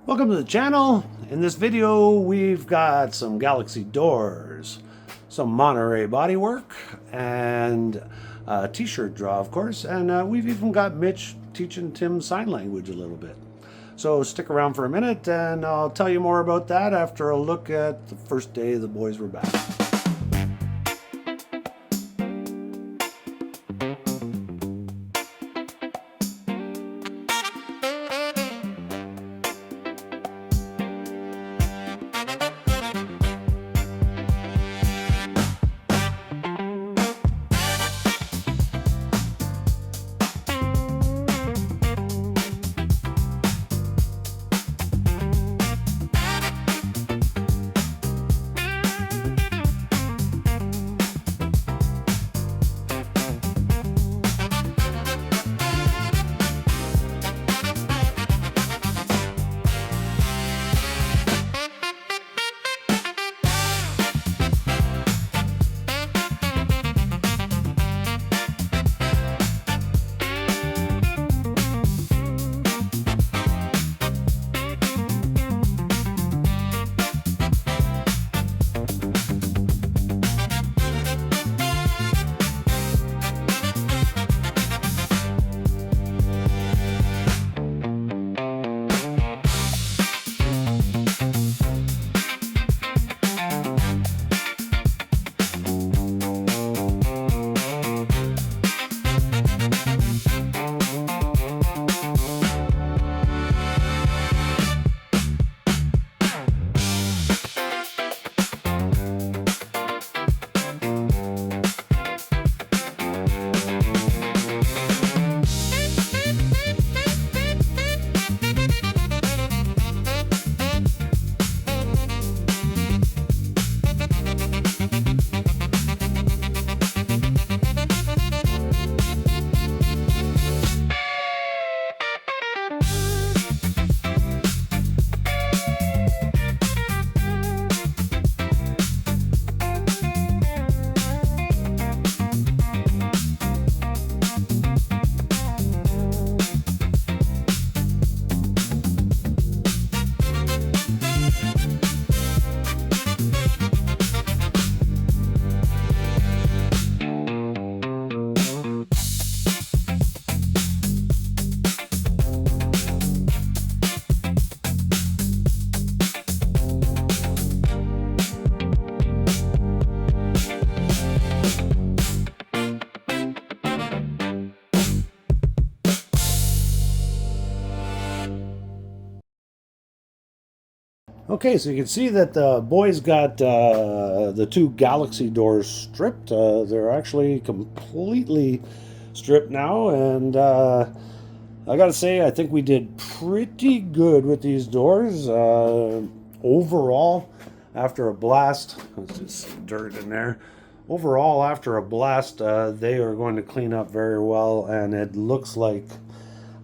Welcome to the channel. In this video we've got some Galaxie doors, some Monterey bodywork, and a t-shirt draw of course, and we've even got Mitch teaching Tim sign language a little bit. So stick around for a minute and I'll tell you more about that after a look at the first day the boys were back. Okay, so you can see that the boys got the two Galaxie doors stripped. They're actually completely stripped now, and I gotta say, I think we did pretty good with these doors. Overall, after a blast, there's just some dirt in there. Overall, after a blast, they are going to clean up very well, and it looks like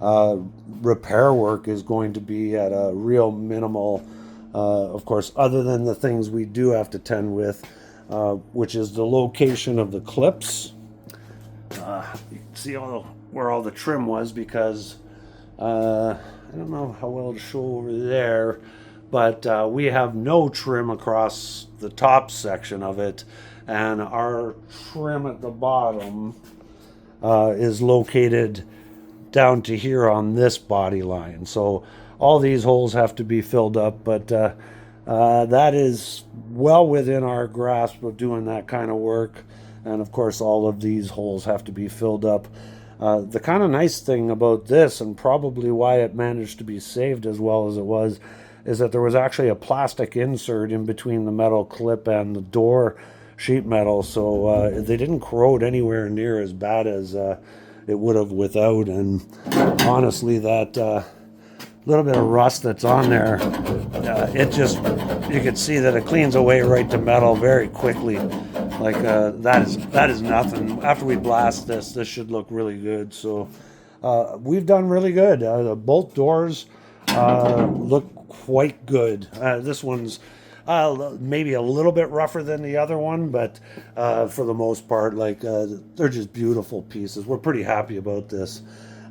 repair work is going to be at a real minimal. Of course, other than the things we do have to tend with, which is the location of the clips. You can see where all the trim was because I don't know how well to show over there, but we have no trim across the top section of it, and our trim at the bottom is located down to here on this body line. So all these holes have to be filled up, but that is well within our grasp of doing that kind of work. And of course, all of these holes have to be filled up. The kind of nice thing about this, and probably why it managed to be saved as well as it was, is that there was actually a plastic insert in between the metal clip and the door sheet metal, so they didn't corrode anywhere near as bad as it would have without. And honestly, that little bit of rust that's on there, it just, you can see that it cleans away right to metal very quickly. Like that is nothing. After we blast this should look really good. So we've done really good. The bolt doors look quite good. This one's maybe a little bit rougher than the other one, but for the most part, like they're just beautiful pieces. We're pretty happy about this.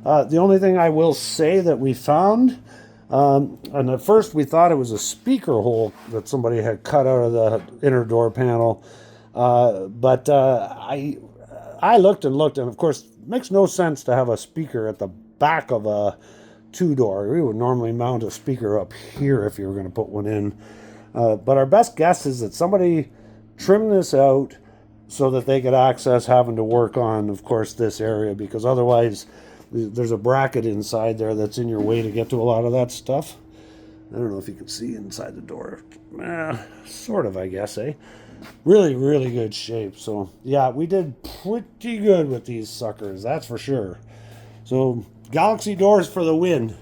The only thing I will say that we found And at first we thought it was a speaker hole that somebody had cut out of the inner door panel. But I looked and looked, and of course, it makes no sense to have a speaker at the back of a two-door. We would normally mount a speaker up here if you were going to put one in. But our best guess is that somebody trimmed this out so that they could access having to work on, of course, this area, because otherwise there's a bracket inside there that's in your way to get to a lot of that stuff. I don't know if you can see inside the door. Sort of, I guess, eh? Really, really good shape. So, yeah, we did pretty good with these suckers, that's for sure. So, Galaxie doors for the win.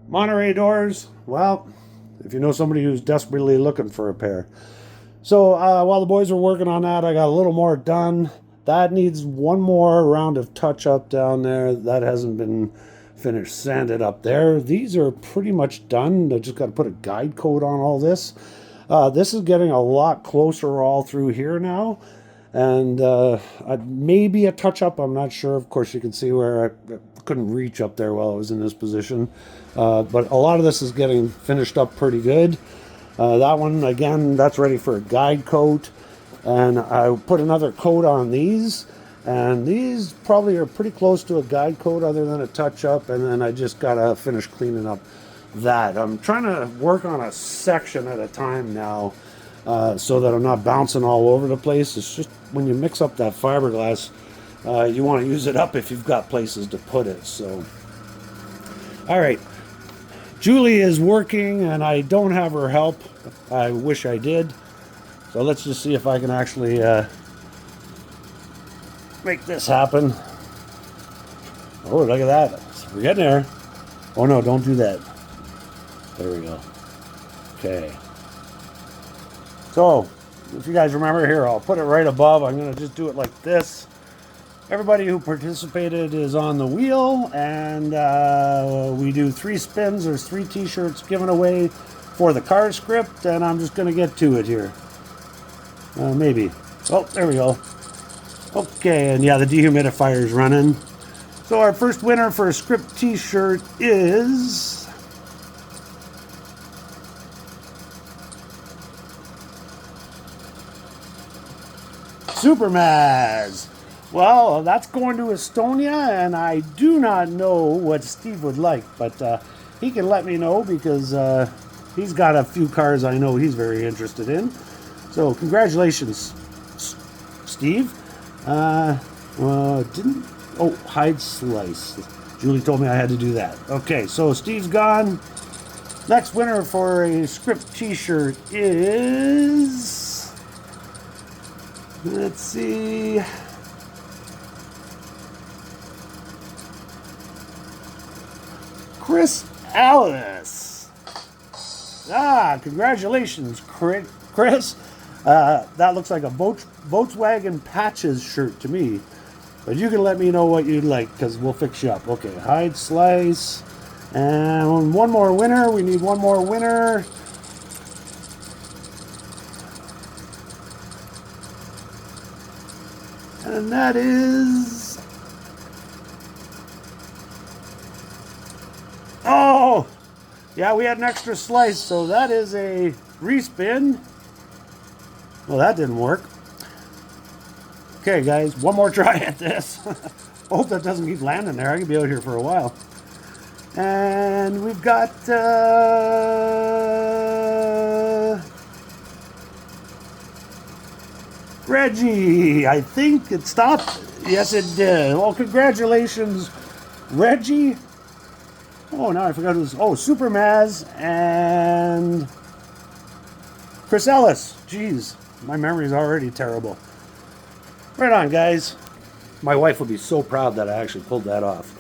Monterey doors, well, if you know somebody who's desperately looking for a pair. So, while the boys were working on that, I got a little more done. That needs one more round of touch-up down there. That hasn't been finished, sanded up there. These are pretty much done. I just got to put a guide coat on all this. This is getting a lot closer all through here now. And maybe a touch-up, I'm not sure. Of course, you can see where I couldn't reach up there while I was in this position. But a lot of this is getting finished up pretty good. That one, again, that's ready for a guide coat. And I put another coat on these. And these probably are pretty close to a guide coat other than a touch-up. And then I just got to finish cleaning up that. I'm trying to work on a section at a time now so that I'm not bouncing all over the place. It's just when you mix up that fiberglass, you want to use it up if you've got places to put it. So, all right. Julie is working and I don't have her help. I wish I did. So let's just see if I can actually make this happen. Oh, look at that. We're getting there. Oh no, don't do that. There we go. Okay. So, if you guys remember here, I'll put it right above. I'm going to just do it like this. Everybody who participated is on the wheel, and we do 3 spins. There's 3 t-shirts given away for the card script, and I'm just going to get to it here. Maybe. Oh, there we go. Okay, and yeah, the dehumidifier is running. So our first winner for a script t-shirt is Supermaz. Well, that's going to Estonia, and I do not know what Steve would like, but he can let me know because he's got a few cars I know he's very interested in. So congratulations, Steve. Hide slice. Julie told me I had to do that. Okay, so Steve's gone. Next winner for a script t-shirt is... Let's see... Chris Alice. Congratulations, Chris. That looks like a Volkswagen Patches shirt to me. But you can let me know what you'd like, because we'll fix you up. Okay, hide slice. And one more winner. We need one more winner. And that is... Oh! Yeah, we had an extra slice, so that is a respin. Well, that didn't work. Okay, guys, one more try at this. Hope that doesn't keep landing there. I could be out here for a while. And we've got... Reggie. I think it stopped. Yes, it did. Well, congratulations, Reggie. Oh, now I forgot who was... Oh, Supermaz and Chris Ellis. Jeez, my memory's already terrible. Right on, guys. My wife would be so proud that I actually pulled that off.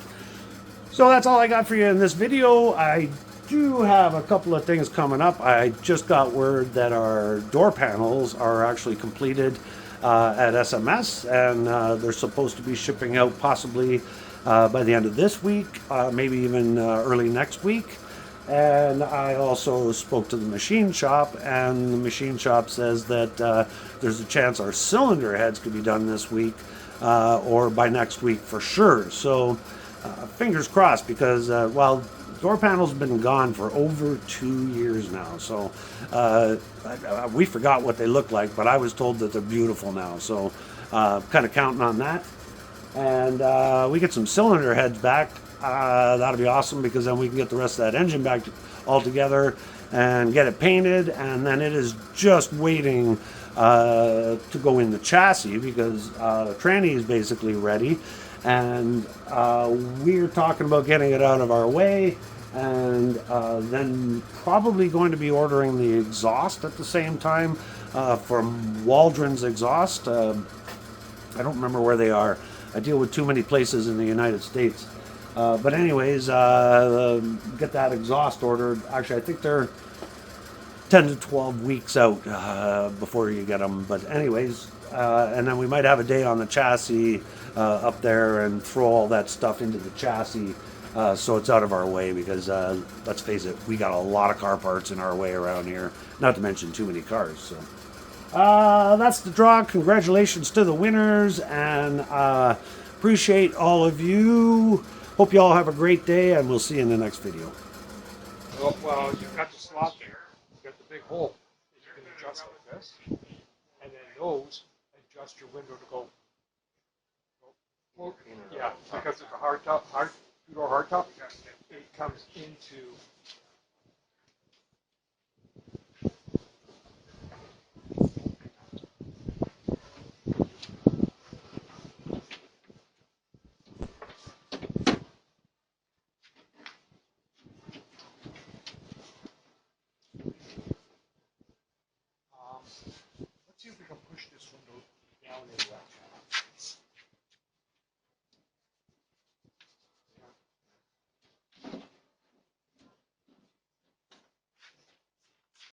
So that's all I got for you in this video. I do have a couple of things coming up. I just got word that our door panels are actually completed at SMS, and they're supposed to be shipping out possibly by the end of this week, maybe even early next week. And I also spoke to the machine shop, and the machine shop says that there's a chance our cylinder heads could be done this week or by next week for sure. So fingers crossed, because while Door panel's been gone for over 2 years now, so we forgot what they look like, but I was told that they're beautiful now, so kind of counting on that. And we get some cylinder heads back. That'll be awesome because then we can get the rest of that engine back all together and get it painted, and then it is just waiting to go in the chassis because the tranny is basically ready, and we're talking about getting it out of our way, and then probably going to be ordering the exhaust at the same time from Waldron's Exhaust. I don't remember where they are. I deal with too many places in the United States. But anyways, get that exhaust ordered. Actually, I think they're 10 to 12 weeks out before you get them. But anyways, and then we might have a day on the chassis up there and throw all that stuff into the chassis so it's out of our way because let's face it, we got a lot of car parts in our way around here, not to mention too many cars. So that's the draw. Congratulations to the winners, and appreciate all of you. Hope you all have a great day, and we'll see you in the next video. Well, you've got the slot there. You've got the big hole that you can adjust like this. And then those adjust your window to go. Yeah, because it's a hard